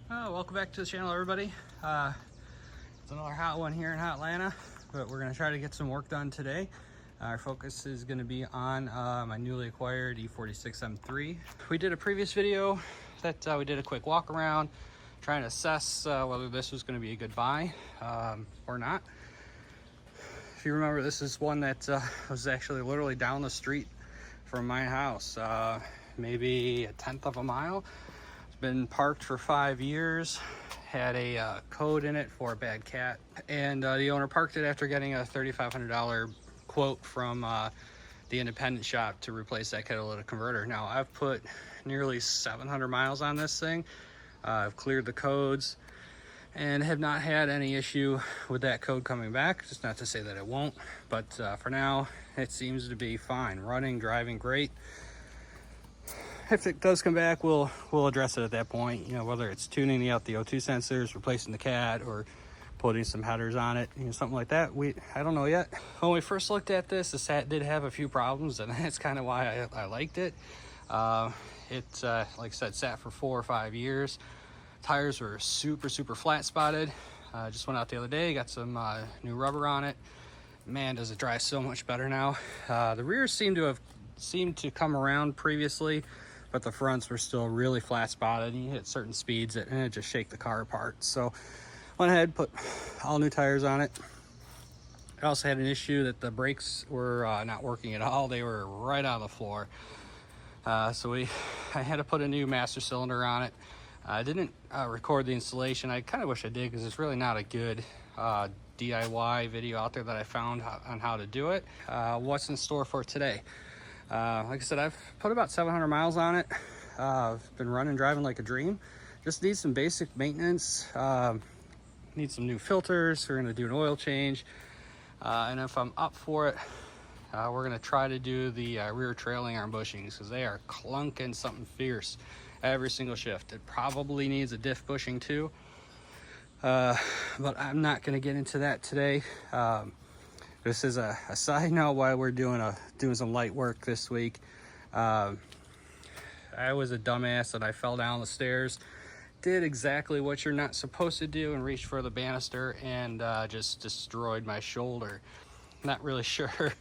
Welcome back to the channel, everybody. It's another hot one here in hot Atlanta, but we're going to try to get some work done today. Our focus is going to be on my newly acquired E46 M3. We did a previous video that we did a quick walk around, trying to assess whether this was going to be a good buy or not. If you remember, this is one that was actually literally down the street from my house, maybe a tenth of a mile. Been parked for 5 years, had a code in it for a bad cat, and the owner parked it after getting a $3,500 quote from the independent shop to replace that catalytic converter. Now, I've put nearly 700 miles on this thing. I've cleared the codes and have not had any issue with that code coming back. Just not to say that it won't, but for now it seems to be fine. Running, driving great. If it does come back, we'll address it at that point. You know, whether it's tuning out the O2 sensors, replacing the cat, or putting some headers on it, you know, something like that. I don't know yet. When we first looked at this, the sat did have a few problems, and that's kind of why I liked it. Like I said, sat for 4 or 5 years. Tires were super flat spotted. Just went out the other day, got some new rubber on it. Man, does it dry so much better now. The rears seemed to come around previously, but the fronts were still really flat spotted. You hit certain speeds and it just shake the car apart. So went ahead, put all new tires on it. I also had an issue that the brakes were not working at all. They were right on the floor. So I had to put a new master cylinder on it. I didn't record the installation. I kind of wish I did, because it's really not a good DIY video out there that I found on how to do it. What's in store for today? Like I said, I've put about 700 miles on it. I've been running, driving like a dream. Just need some basic maintenance. Need some new filters. We're gonna do an oil change. And if I'm up for it, we're gonna try to do the rear trailing arm bushings, because they are clunking something fierce every single shift. It probably needs a diff bushing too. But I'm not gonna get into that today. This is a side note why we're doing some light work this week. I was a dumbass and I fell down the stairs, did exactly what you're not supposed to do, and reached for the banister and just destroyed my shoulder. Not really sure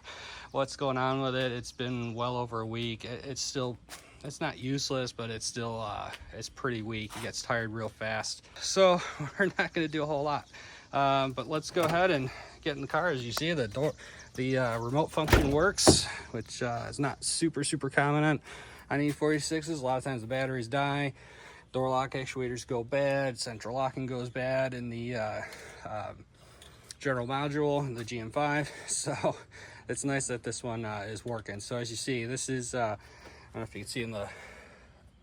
what's going on with it. It's been well over a week. It's not useless, but it's still it's pretty weak. It gets tired real fast. So we're not going to do a whole lot. But let's go ahead and get in the car. As you see, the remote function works, which is not super common on E46s. A lot of times the batteries die, door lock actuators go bad, central locking goes bad in the general module, the GM5. So it's nice that this one is working. So as you see, this is I don't know if you can see in the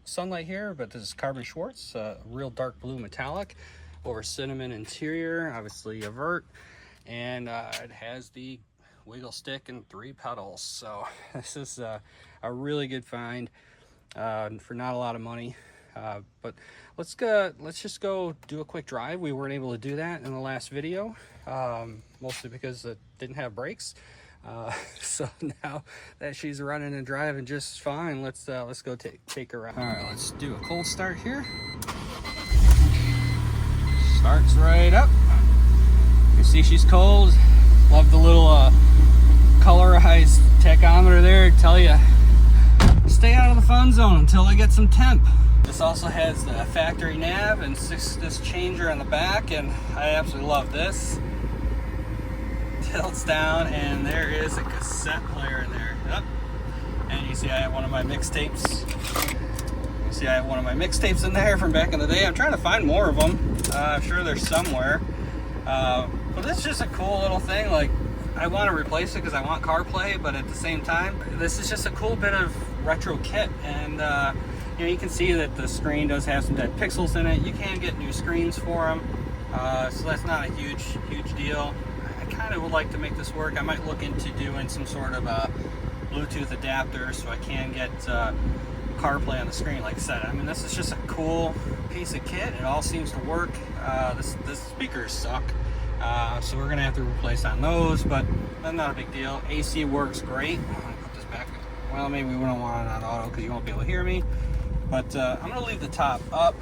sunlight here, but this is carbon Schwartz, real dark blue metallic over cinnamon interior, obviously a vert, and it has the wiggle stick and 3 pedals. So this is a really good find for not a lot of money. But let's just go do a quick drive. We weren't able to do that in the last video, mostly because it didn't have brakes. So now that she's running and driving just fine, let's go take her out. All right, let's do a cold start here. Starts right up. You see she's cold. Love the little colorized tachometer there. Tell you, stay out of the fun zone until I get some temp. This also has the factory nav and 6-disc changer on the back, and I absolutely love this. Tilts down, and there is a cassette player in there. Yep. And you see I have one of my mixtapes. See, I have one of my mixtapes in there from back in the day. I'm trying to find more of them. I'm sure they're somewhere. But this is just a cool little thing. Like, I want to replace it because I want CarPlay, but at the same time, this is just a cool bit of retro kit. And you know, you can see that the screen does have some dead pixels in it. You can get new screens for them, so that's not a huge deal. I kind of would like to make this work. I might look into doing some sort of a Bluetooth adapter so I can get CarPlay on the screen. Like I said, I mean, this is just a cool piece of kit. It all seems to work. The speakers suck, so we're gonna have to replace on those, but that's not a big deal. AC works great. I'm gonna put this back. Well, maybe we don't want it on auto because you won't be able to hear me, but I'm gonna leave the top up.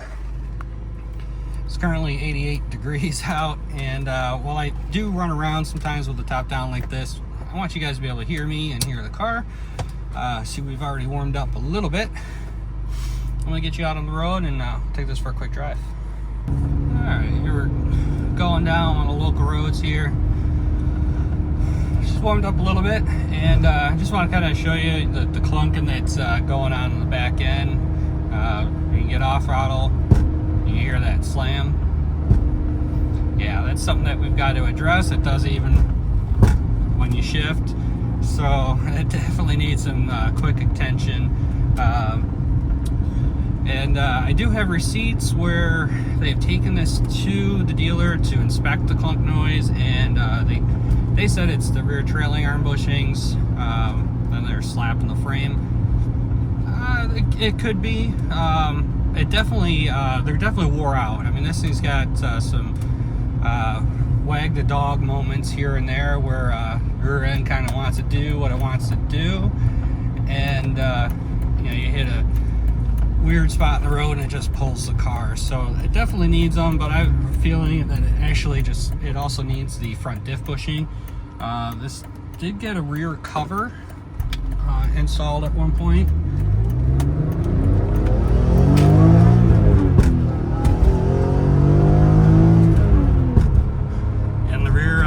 currently 88 degrees out, and while I do run around sometimes with the top down like this, I want you guys to be able to hear me and hear the car. See, we've already warmed up a little bit. I'm gonna get you out on the road and take this for a quick drive. All right, we're going down on the local roads here. Just warmed up a little bit, and I just want to kind of show you the clunking that's going on in the back end. You can get off throttle, you hear that slam. Yeah, that's something that we've got to address. It does even when you shift, so it definitely needs some quick attention. And I do have receipts where they've taken this to the dealer to inspect the clunk noise, and they said it's the rear trailing arm bushings, then they're slapping the frame. It could be. It definitely, they're definitely wore out. I mean, this thing's got some wag the dog moments here and there where rear end kind of wants to do what it wants to do, and you know, you hit a weird spot in the road and it just pulls the car. So it definitely needs them, but I have a feeling that it actually it also needs the front diff bushing. This did get a rear cover installed at one point. And the rear,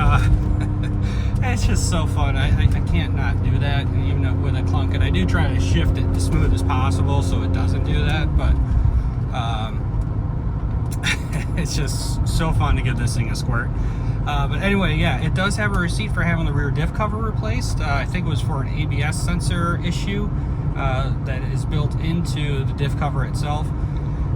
it's just so fun. I can't not do that, even with a clunk. And I do try to shift it as smooth as possible so it doesn't do that, but it's just so fun to give this thing a squirt. But anyway, yeah, it does have a receipt for having the rear diff cover replaced. I think it was for an ABS sensor issue that is built into the diff cover itself.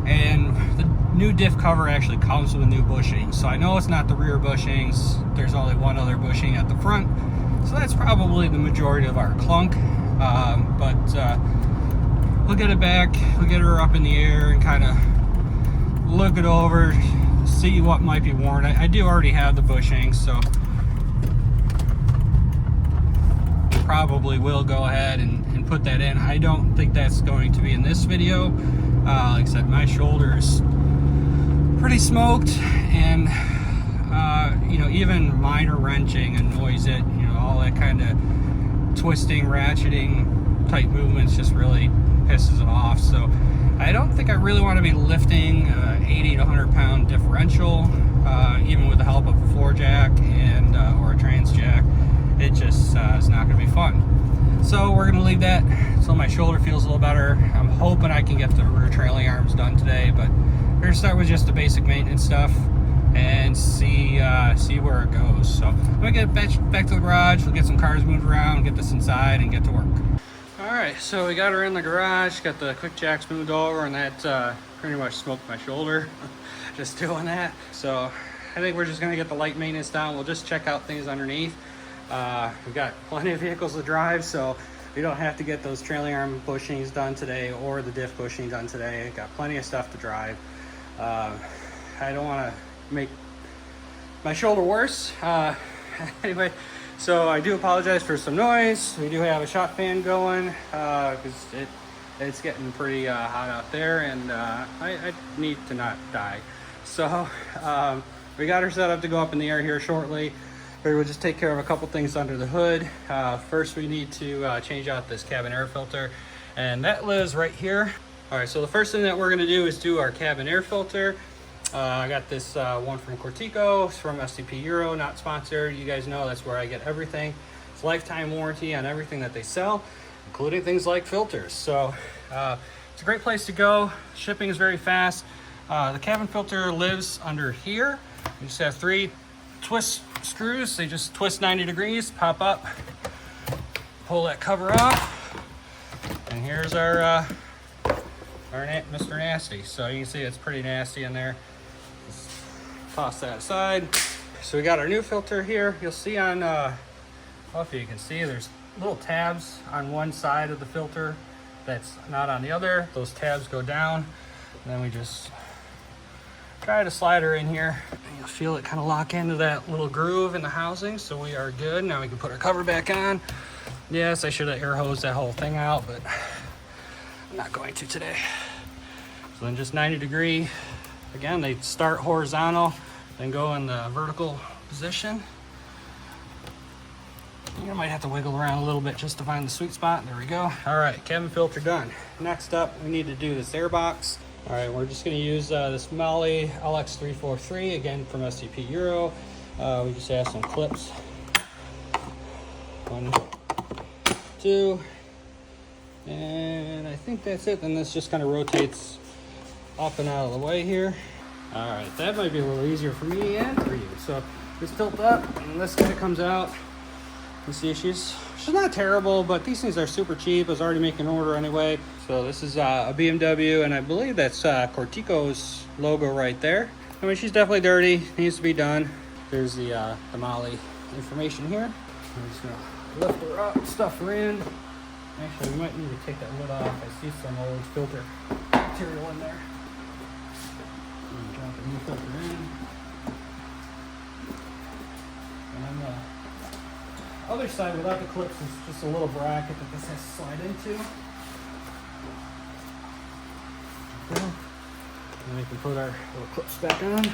And the new diff cover actually comes with a new bushing. So I know it's not the rear bushings. There's only one other bushing at the front. So that's probably the majority of our clunk. But we'll get it back, we'll get her up in the air and kind of look it over, see what might be worn. I do already have the bushing, so probably will go ahead and put that in. I don't think that's going to be in this video. Like I said, my shoulder's pretty smoked, and you know, even minor wrenching annoys it. You know, all that kind of twisting, ratcheting type movements just really pisses it off. So I don't think I really want to be lifting 80 to 100 pound differential, even with the help of a floor jack and or a trans jack. It just is not going to be fun. So we're going to leave that until my shoulder feels a little better. I'm hoping I can get the rear trailing arms done today, but we're going to start with just the basic maintenance stuff and see where it goes. So I'm going to get back to the garage, we'll get some cars moved around, get this inside, and get to work. Alright, so we got her in the garage, got the quick jacks moved over, and that pretty much smoked my shoulder just doing that. So I think we're just going to get the light maintenance down. We'll just check out things underneath. We've got plenty of vehicles to drive, so we don't have to get those trailing arm bushings done today or the diff bushing done today. Got plenty of stuff to drive. I don't want to make my shoulder worse. Anyway, so I do apologize for some noise. We do have a shop fan going because it's getting pretty hot out there, and I need to not die. So we got her set up to go up in the air here shortly. We'll just take care of a couple things under the hood. First, we need to change out this cabin air filter, and that lives right here. All right, so the first thing that we're gonna do is do our cabin air filter. I got this one from Cortico. It's from STP Euro, not sponsored. You guys know that's where I get everything. It's lifetime warranty on everything that they sell, including things like filters. So it's a great place to go. Shipping is very fast. The cabin filter lives under here. You just have 3 twist screws. They just twist 90 degrees, pop up, pull that cover off, and here's our Mr. Nasty. So you can see it's pretty nasty in there. Just toss that aside. So we got our new filter here. You'll see on, well, if you can see, there's little tabs on one side of the filter that's not on the other. Those tabs go down, and then we just try to slide her in here. And you'll feel it kind of lock into that little groove in the housing, so we are good. Now we can put our cover back on. Yes, I should have air hosed that whole thing out, but I'm not going to today. So then just 90 degree Again, they start horizontal, then go in the vertical position. You might have to wiggle around a little bit just to find the sweet spot. There we go. All right, cabin filter done. Next up, we need to do this air box. All right, we're just gonna use this Mahle LX343, again from STP Euro. We just have some clips. 1, 2, and I think that's it. Then this just kind of rotates up and out of the way here. All right, that might be a little easier for me and for you. So just tilt up, and this kind of comes out. You see, she's not terrible, but these things are super cheap. I was already making an order anyway. So this is a BMW, and I believe that's Cortico's logo right there. I mean, she's definitely dirty, needs to be done. There's the Mahle information here. I'm just gonna lift her up, stuff her in. Actually, we might need to take that lid off. I see some old filter material in there. Drop a new filter in. And on the other side, without the clips, is just a little bracket that this has to slide into. Okay. And we can put our little clips back on.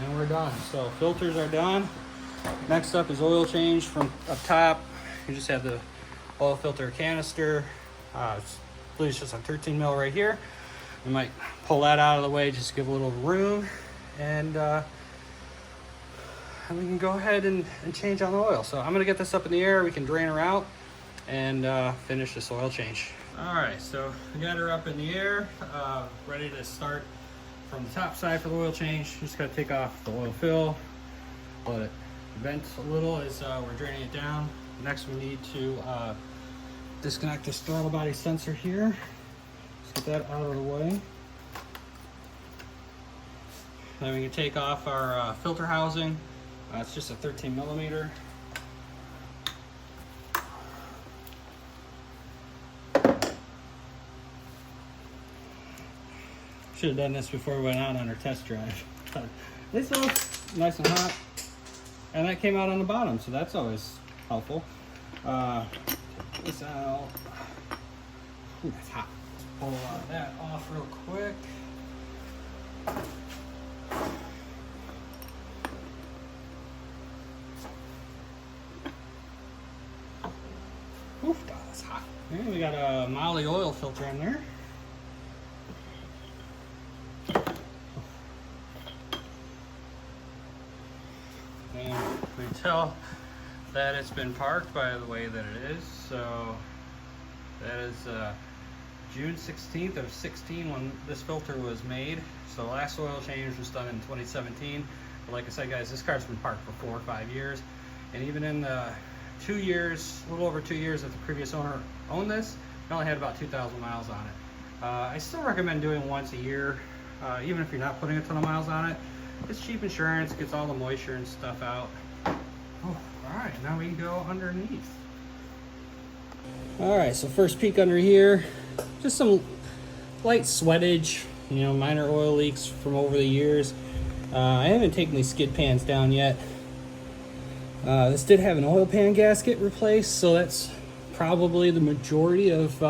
And we're done. So filters are done. Next up is oil change. From up top, you just have the oil filter canister. I believe it's just a 13 mil right here. We might pull that out of the way, just to give a little room, and we can go ahead and change on the oil. So I'm gonna get this up in the air. We can drain her out and finish this oil change. All right, so we got her up in the air, ready to start from the top side for the oil change. Just gotta take off the oil fill, let it vent a little as we're draining it down. Next, we need to disconnect this throttle body sensor here. Let's get that out of the way. Then we can take off our filter housing. It's just a 13 millimeter. Should have done this before we went out on our test drive. This looks nice and hot, and that came out on the bottom, so that's always helpful. Take this out. Ooh, that's hot. Pull that off real quick. Oof, that's hot. And we got a Mahle oil filter in there. And we tell that it's been parked by the way that it is. So that is June 16th of 16 when this filter was made. So the last oil change was done in 2017. But like I said, guys, this car's been parked for 4 or 5 years. And even in the 2 years, a little over 2 years that the previous owner owned this, it only had about 2,000 miles on it. I still recommend doing once a year, even if you're not putting a ton of miles on it. It's cheap insurance, gets all the moisture and stuff out. Oh, all right, now we can go underneath. All right, so first peek under here, just some light sweatage, you know, minor oil leaks from over the years. I haven't taken these skid pans down yet. This did have an oil pan gasket replaced, so that's probably the majority of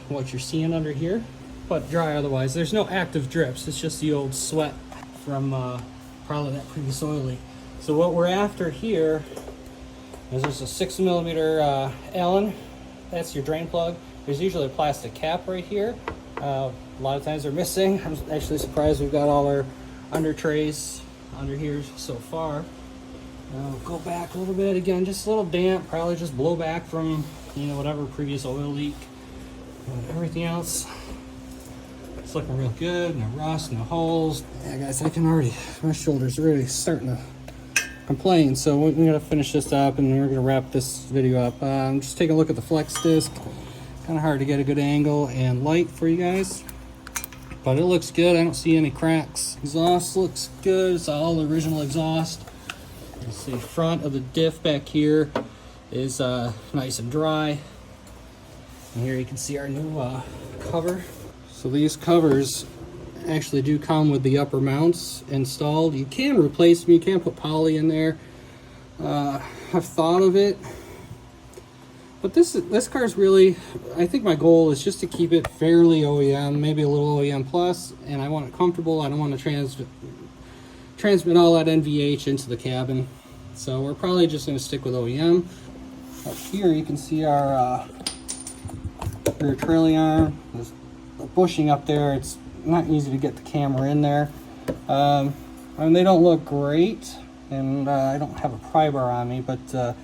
what you're seeing under here, but dry otherwise. There's no active drips, it's just the old sweat from probably that previous oil leak. So what we're after here is there's a 6 millimeter Allen. That's your drain plug. There's usually a plastic cap right here. A lot of times they're missing. I'm actually surprised we've got all our under trays under here so far. We'll go back a little bit again, just a little damp, probably just blow back from, you know, whatever previous oil leak. Everything else, it's looking real good. No rust, no holes. Yeah, guys, I can already, my shoulder's really starting to complain. So we're gonna finish this up and we're gonna wrap this video up. Just take a look at the flex disc. Kind of hard to get a good angle and light for you guys, but it looks good. I don't see any cracks. Exhaust looks good. It's all original exhaust. You see front of the diff back here is nice and dry. And here you can see our new cover. So these covers actually do come with the upper mounts installed. You can replace them, you can put poly in there. I've thought of it. But this car is really, I think my goal is just to keep it fairly OEM, maybe a little OEM plus, and I want it comfortable. I don't want to transmit all that NVH into the cabin. So we're probably just going to stick with OEM. Up here you can see our rear trailing arm. There's the bushing up there. It's not easy to get the camera in there. I mean, they don't look great, and I don't have a pry bar on me, but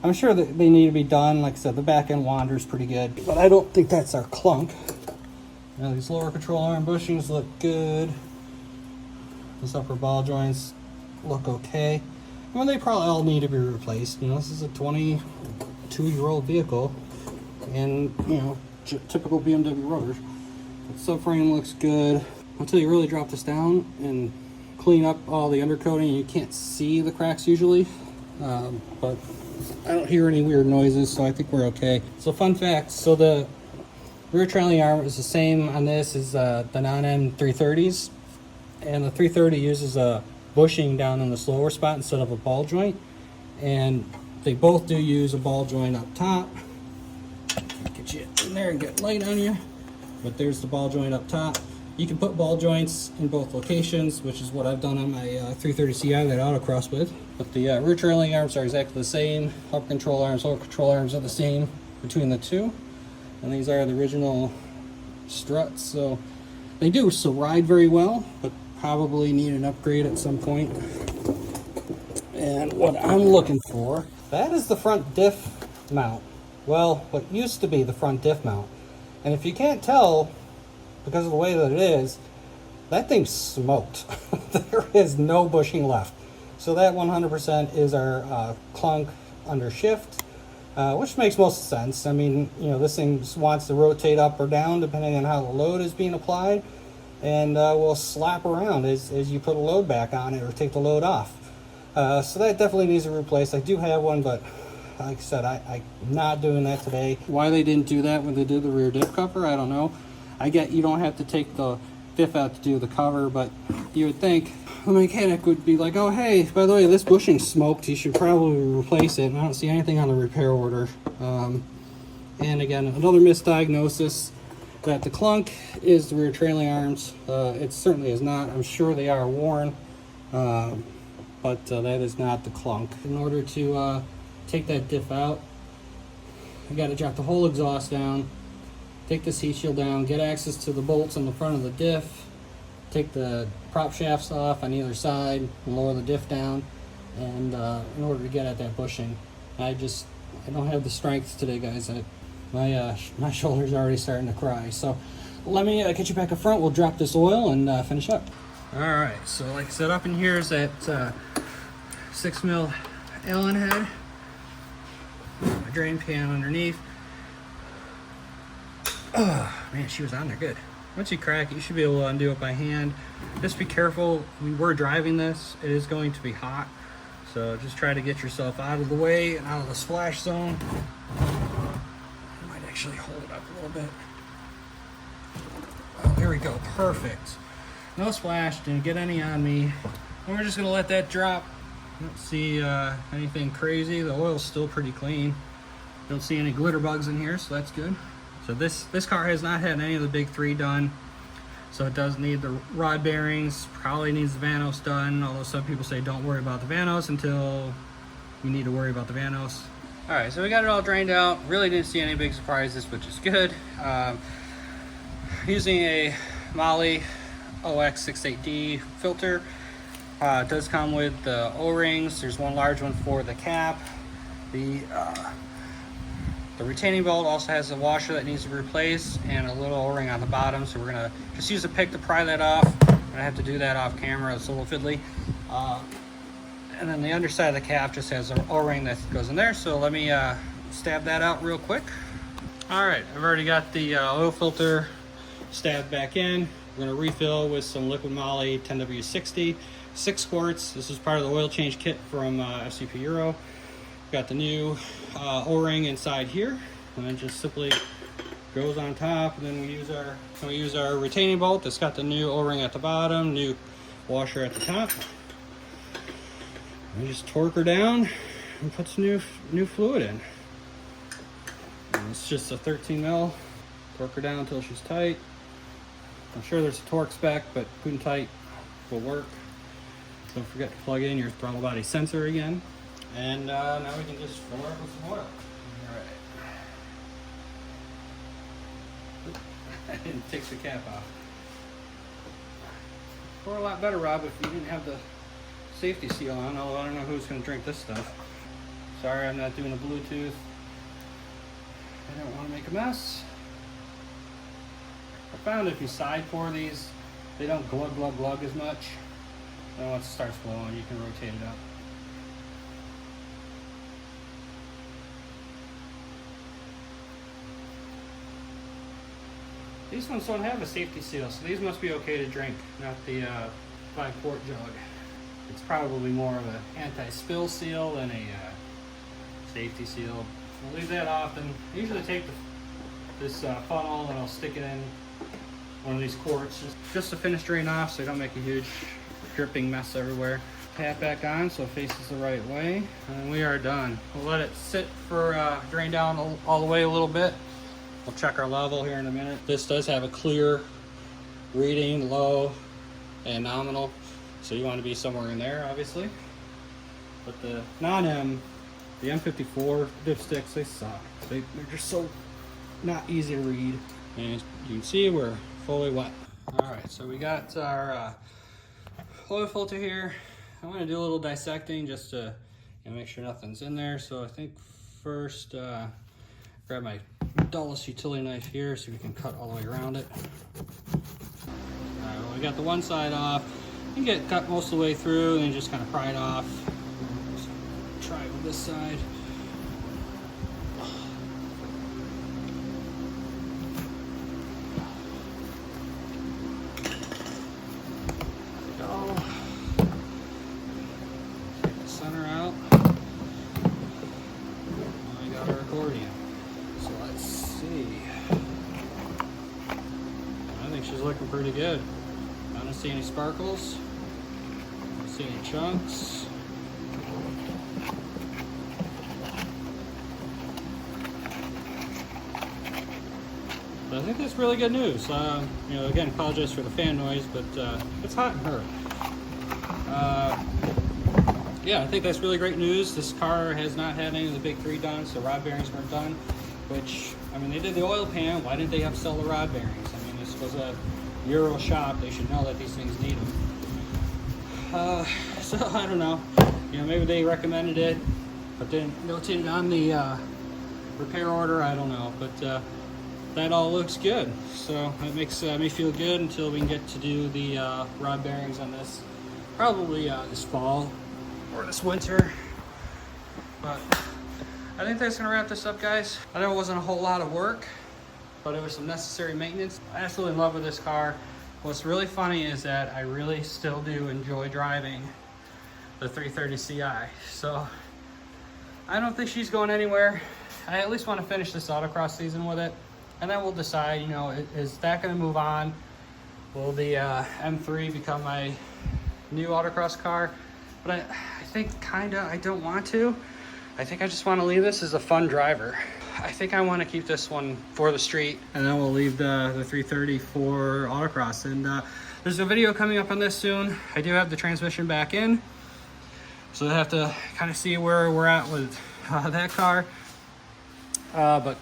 I'm sure that they need to be done. Like I said, the back end wanders pretty good, but I don't think that's our clunk. Now these lower control arm bushings look good. These upper ball joints look okay. I mean, they probably all need to be replaced. You know, this is a 22-year-old vehicle, and you know, typical BMW rotors. The subframe looks good. Until you really drop this down and clean up all the undercoating, you can't see the cracks usually, but I don't hear any weird noises, so I think we're okay. So fun fact, so the rear trailing arm is the same on this as the non-M 330s, and the 330 uses a bushing down in this lower spot instead of a ball joint, and they both do use a ball joint up top. Get you in there and get light on you, but there's the ball joint up top. You can put ball joints in both locations, which is what I've done on my 330 Ci that I autocross with. But the rear trailing arms are exactly the same. Upper control arms, lower control arms are the same between the two. And these are the original struts. So they do still ride very well, but probably need an upgrade at some point. And what I'm looking for, that is the front diff mount. Well, what used to be the front diff mount. And if you can't tell, because of the way that it is, that thing's smoked. There is no bushing left. So that 100% is our clunk under shift, which makes most sense. I mean, you know, this thing wants to rotate up or down depending on how the load is being applied, and will slap around as you put a load back on it or take the load off. So that definitely needs to be replaced. I do have one, but like I said, I'm not doing that today. Why they didn't do that when they did the rear diff cover, I don't know. I get you don't have to take the diff out to do the cover, but you would think the mechanic would be like, oh hey, by the way, this bushing's smoked, you should probably replace it, and I don't see anything on the repair order. And again, another misdiagnosis that the clunk is the rear trailing arms. It certainly is not. I'm sure they are worn, but that is not the clunk. In order to take that diff out, I got to drop the whole exhaust down, take this heat shield down, get access to the bolts on the front of the diff, take the prop shafts off on either side, and lower the diff down, and in order to get at that bushing. I don't have the strength today, guys. My shoulder's already starting to cry. So let me get you back up front. We'll drop this oil and finish up. All right, so like I said, up in here is that 6mm Allen head, my drain pan underneath. Oh man, she was on there good. Once you crack it, you should be able to undo it by hand. Just be careful. We were driving this. It is going to be hot, so just try to get yourself out of the way and out of the splash zone. I might actually hold it up a little bit. Oh, there we go. Perfect. No splash. Didn't get any on me. And we're just gonna let that drop. Don't see anything crazy. The oil's still pretty clean. Don't see any glitter bugs in here, so that's good. So this car has not had any of the big three done, so it does need the rod bearings, probably needs the Vanos done, although some people say don't worry about the Vanos until you need to worry about the Vanos. All right, so we got it all drained out. Really didn't see any big surprises, which is good. Using a Molle OX68D filter. It does come with the O-rings. There's one large one for the cap. The retaining bolt also has a washer that needs to be replaced and a little O-ring on the bottom, so we're gonna just use a pick to pry that off. I'm gonna have to do that off camera, it's a little fiddly. And then the underside of the cap just has an O-ring that goes in there, so let me stab that out real quick. All right, I've already got the oil filter stabbed back in. We're gonna refill with some Liquid Molle 10W60, 6 quarts. This is part of the oil change kit from FCP Euro. Got the new O-ring inside here, and then just simply goes on top, and then we use our retaining bolt that's got the new O-ring at the bottom, new washer at the top. We just torque her down and put some new fluid in. And it's just a 13 mil. Torque her down until she's tight. I'm sure there's a torque spec, but good and tight will work. Don't forget to plug in your throttle body sensor again. And now we can just fill her up with some oil. Alright. I didn't take the cap off. Or a lot better, Rob, if you didn't have the safety seal on, although I don't know who's going to drink this stuff. Sorry, I'm not doing a Bluetooth. I don't want to make a mess. I found if you side pour these, they don't glug glug glug as much. And once it starts flowing, you can rotate it up. These ones don't have a safety seal, so these must be okay to drink, not the 5-quart jug. It's probably more of an anti-spill seal than a safety seal. I'll leave that off, and I usually take this funnel and I'll stick it in one of these quarts just to finish drain off so you don't make a huge dripping mess everywhere. Tap back on so it faces the right way, and we are done. We'll let it sit for drain down all the way a little bit. We'll check our level here in a minute. This does have a clear reading, low and nominal, so you want to be somewhere in there, obviously. But the non-M, the M54 dipsticks, they suck. They're just so not easy to read. And you can see we're fully wet. All right, so we got our oil filter here. I'm gonna do a little dissecting just to make sure nothing's in there. So I think first, grab my dullest utility knife here so we can cut all the way around it. All right, well, we got the one side off. You can get cut most of the way through and then just kind of pry it off. Just try it with this side. Go. Take the center out. Now we got our accordion. So let's see. I think she's looking pretty good. I don't see any sparkles. I don't see any chunks. But I think that's really good news. Again, apologize for the fan noise, but it's hot in her. Yeah, I think that's really great news. This car has not had any of the big 3 done, so rod bearings weren't done. Which, I mean, they did the oil pan. Why didn't they have to sell the rod bearings? I mean, this was a Euro shop. They should know that these things need them. So I don't know. Maybe they recommended it, but didn't notate it on the repair order. I don't know, but that all looks good. So it makes me feel good until we can get to do the rod bearings on this, probably this fall or this winter. But I think that's gonna wrap this up, guys. I know it wasn't a whole lot of work, but it was some necessary maintenance. I absolutely in love with this car. What's really funny is that I really still do enjoy driving the 330 Ci. So I don't think she's going anywhere. I at least want to finish this autocross season with it, and then we'll decide, is that gonna move on? Will the M3 become my new autocross car? But I think I don't want to. I think I just want to leave this as a fun driver. I think I want to keep this one for the street, and then we'll leave the 330 for autocross. And there's a video coming up on this soon. I do have the transmission back in, so I have to kind of see where we're at with that car. But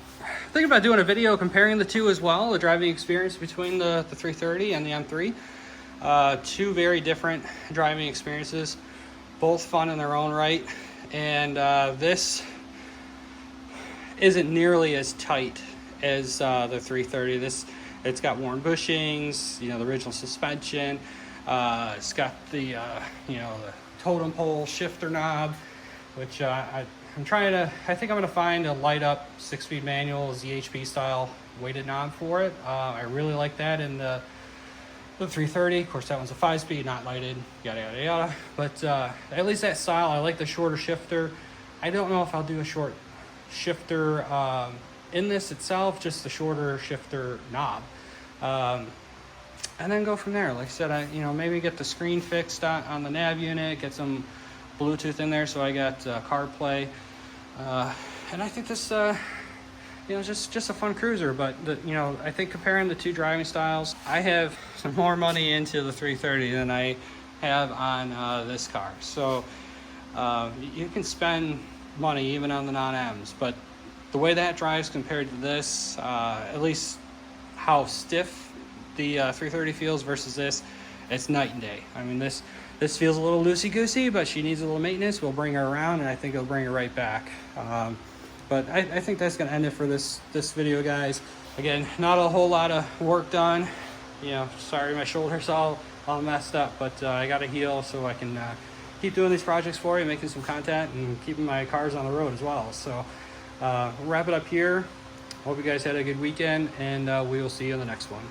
thinking about doing a video comparing the two as well, the driving experience between the 330 and the M3. Two very different driving experiences, both fun in their own right. And this isn't nearly as tight as the 330. It's got worn bushings, the original suspension. It's got the the totem pole shifter knob, which I think I'm gonna find a light up 6-speed manual ZHP style weighted knob for it. I really like that in the 330. Of course, that one's a 5-speed, not lighted, yada yada yada. But at least that style, I like the shorter shifter. I don't know if I'll do a short shifter in this itself, just the shorter shifter knob, and then go from there. Like I said, maybe get the screen fixed on the nav unit, get some Bluetooth in there, so I got CarPlay, and I think this you know, just a fun cruiser. But you know, I think comparing the two driving styles, I have some more money into the 330 than I have on this car. So you can spend money even on the non-M's, but the way that drives compared to this, at least how stiff the 330 feels versus this, it's night and day. I mean, this feels a little loosey-goosey, but she needs a little maintenance. We'll bring her around, and I think it'll bring her right back. But I think that's going to end it for this video, guys. Again, not a whole lot of work done. You know, sorry my shoulder's all messed up, but I got to heal so I can keep doing these projects for you, making some content, and keeping my cars on the road as well. So we'll wrap it up here. Hope you guys had a good weekend, and we will see you in the next one.